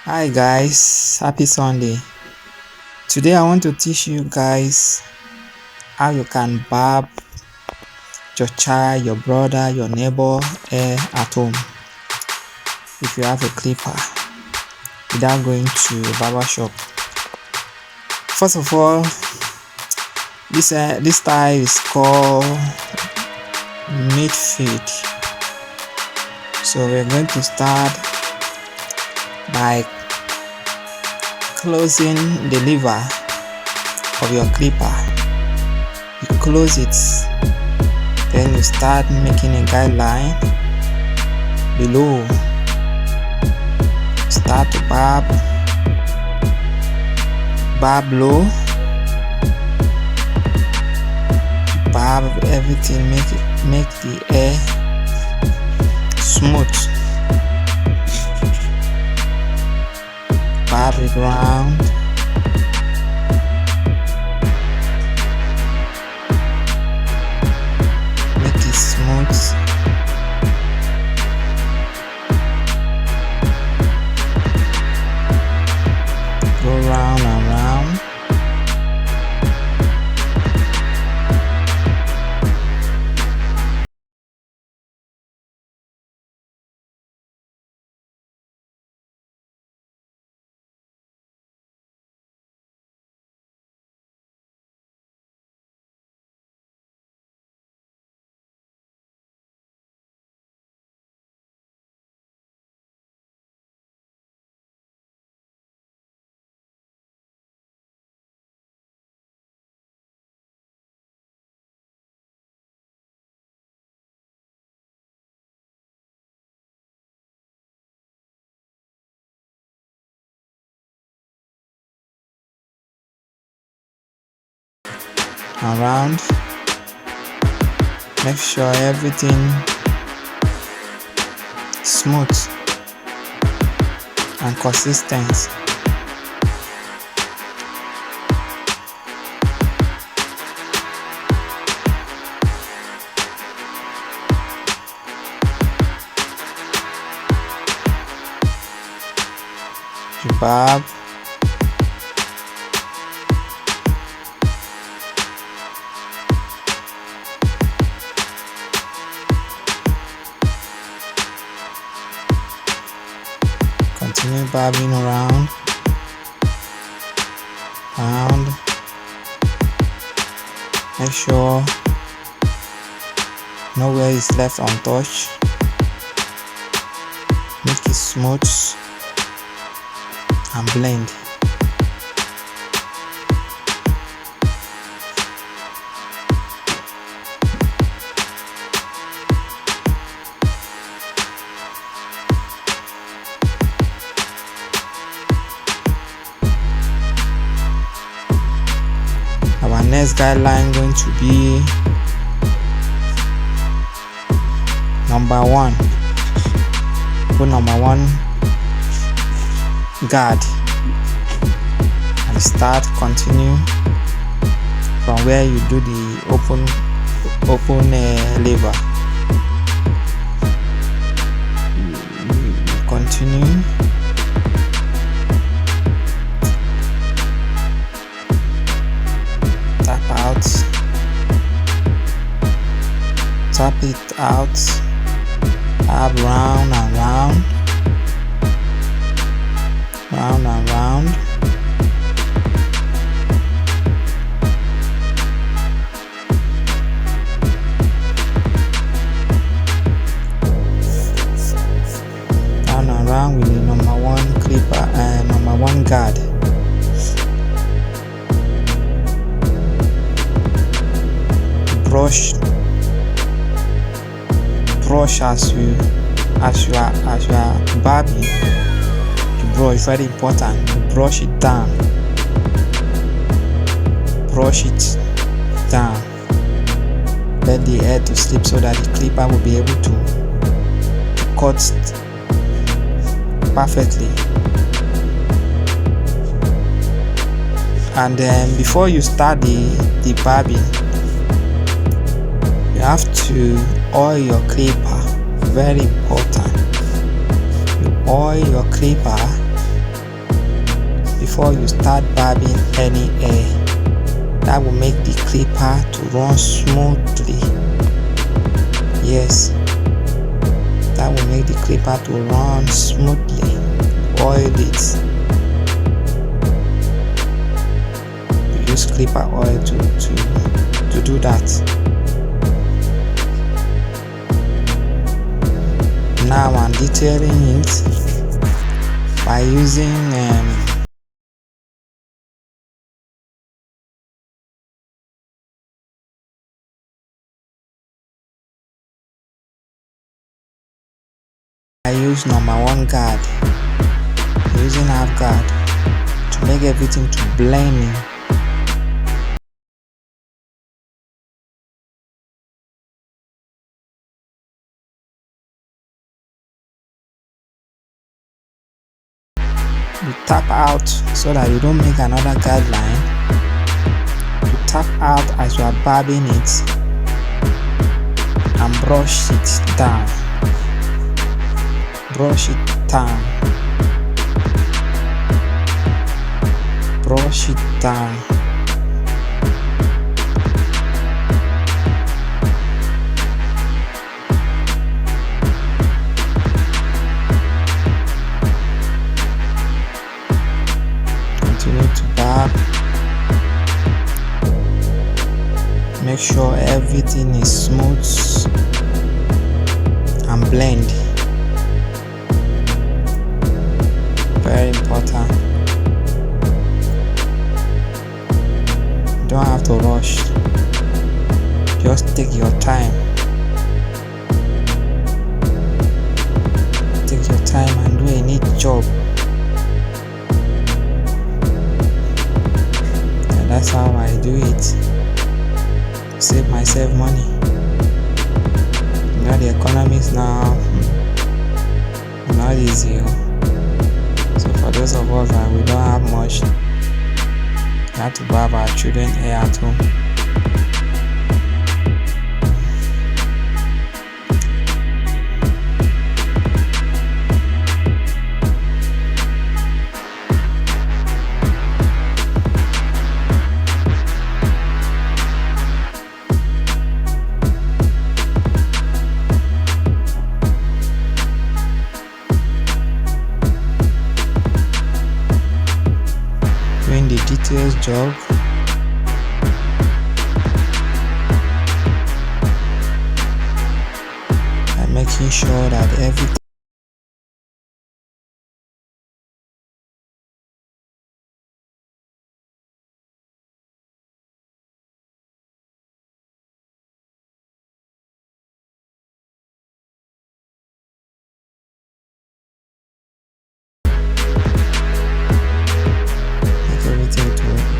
Hi guys, happy Sunday. Today I want to teach you guys how you can barb your child, your brother, your neighbor hair at home if you have a clipper without going to a barber shop. First of all, this style is called mid fade. So we're going to start by closing the lever of your clipper. You close it, then you start making a guideline below. Start to barb low, barb everything, make the hair smooth. Barb it round. Make it smooth. Go round and round. Around. Make sure everything smooth and consistent. You barb. Continue barbing around. Make sure nowhere is left untouched. Make it smooth and blend. Our next guideline going to be number 1. Put number 1 guard and start. Continue from where you do the open lever. Continue. Tap it out, up round and round, round and round. Round and round with the number 1 clipper and number 1 guard. Brush as you are barbing. The brush is very important. You brush it down. Let the hair to slip so that the clipper will be able to cut perfectly. And then before you start the barbing, you have to oil your clipper. Very important. You oil your clipper before you start barbing any hair. That will make the clipper to run smoothly. Yes, that will make the clipper to run smoothly. Oil it. You use clipper oil to do that. Now I'm detailing it by using I use number 1 guard, using half guard to make everything to blend in. You tap out so that you don't make another guideline. You tap out as you are barbing it and brush it down. Brush it down. Brush it down. Continue to barb. Make sure everything is smooth and blend. Very important. You don't have to rush. Just take your time. Take your time and do a neat job. And that's how I do it. Save myself money. You know the economics now not easy. So for those of us that we don't have much, we have to barb our children hair at home. Doing the details job. And making sure that everything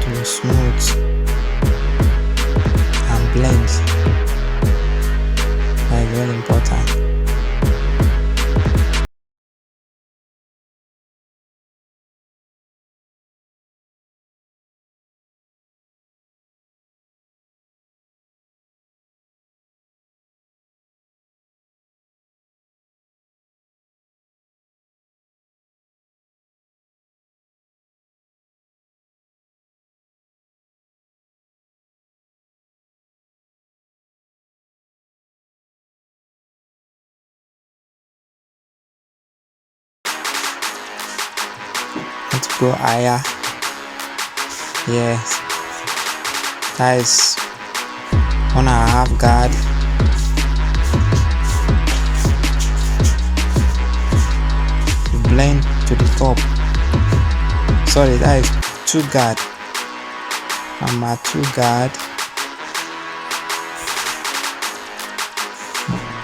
to smooth and blend. That's very important. Let's go higher. Yes, that is 1.5 guard. You blend to the top. Sorry, that is 2 guard. Number 2 guard.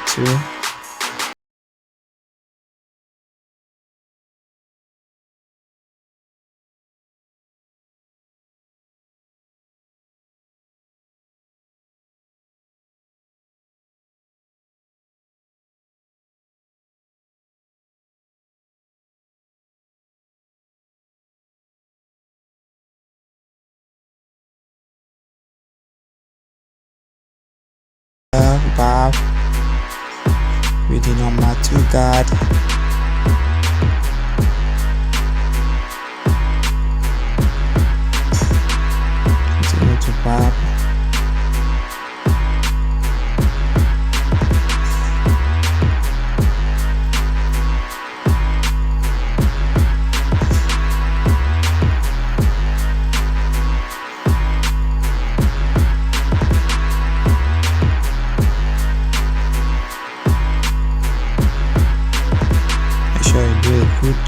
2. Barb with the number 2 guard.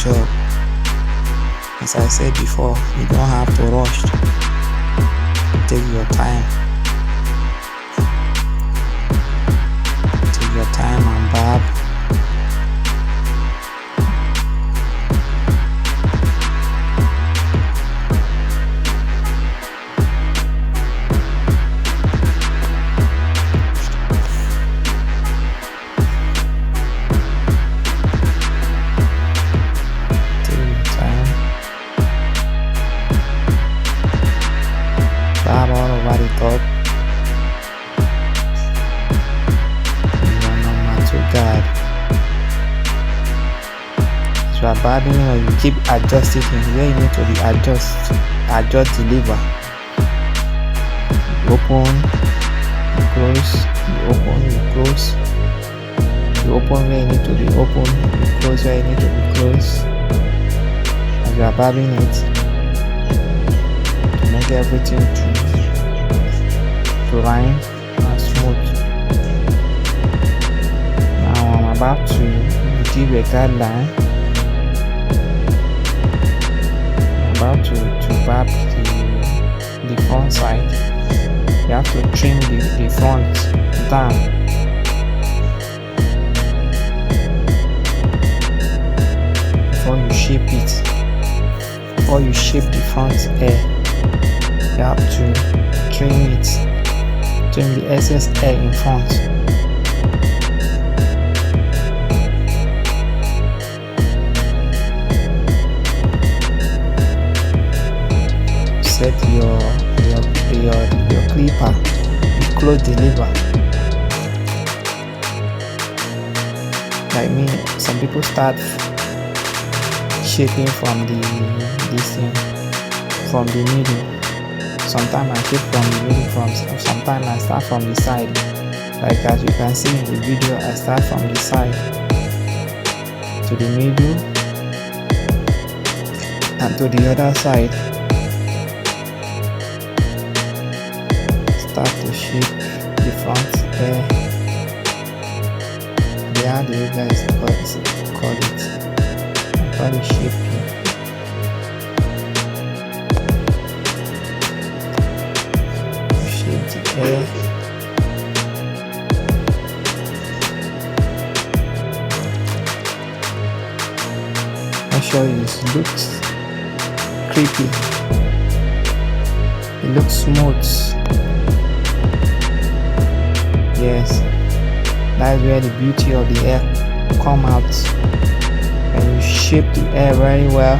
job. As I said before, you don't have to rush. Take your time. Take your time and barb. Barb all over the top. Your number 2 guard. As you are barbing, you keep adjusting where you need to be adjust the lever. You open, you close, you open, you close. You open where you need to be open, you close where you need to be closed. As you are barbing it, make everything to line and smooth. Now I'm about to give a guideline. I'm about to barb the front side. You have to trim the front down. Before you shape it. Before you shape the front hair, you have to trim the excess hair in front. Set your clipper, you close the lever. Like me, some people start shaping from from the middle. Sometimes I shape from the middle, sometimes I start from the side. Like as you can see in the video, I start from the side to the middle and to the other side. Start to shape the front hair. How do you guys call it? I call it shaping. Make sure it looks creepy. It looks smooth. Yes, that's where the beauty of the hair come out. When you shape the hair very well,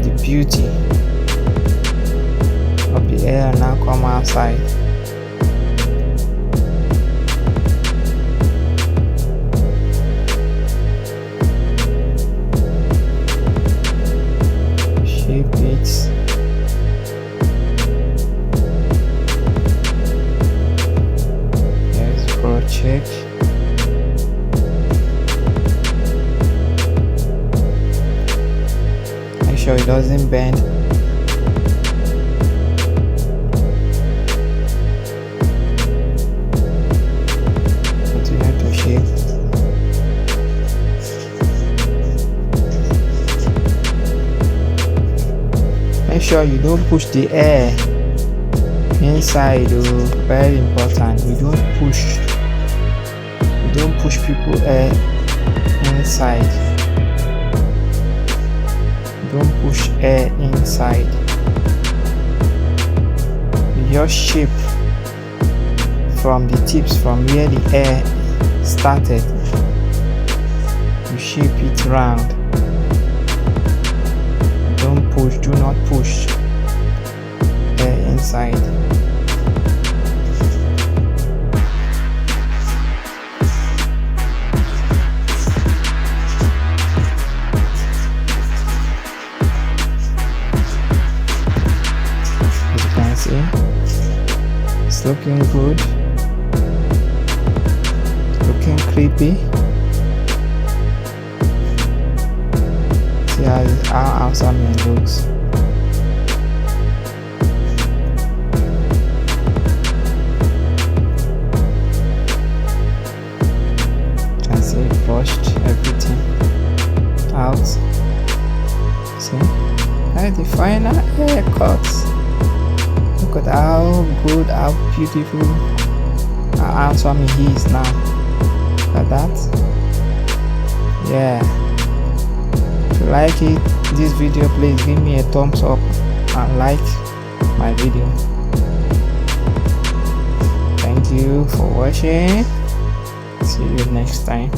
the beauty of the hair now come outside. Shape it. Yes, cross check. Make sure it doesn't bend. Continue to shape. Make sure you don't push the air inside. Very important. You don't push people air inside. Don't push air inside. You just shape from the tips, from where the air started. You shape it round. Don't push, do not push air inside. As you can see, it's looking good, looking creepy. See how awesome it looks. You can see it brushed everything out. See, that's the final haircut. Look at how good, how beautiful, how handsome he is now. Look at that. Yeah, if you like this video, please give me a thumbs up and like my video. Thank you for watching. See you next time.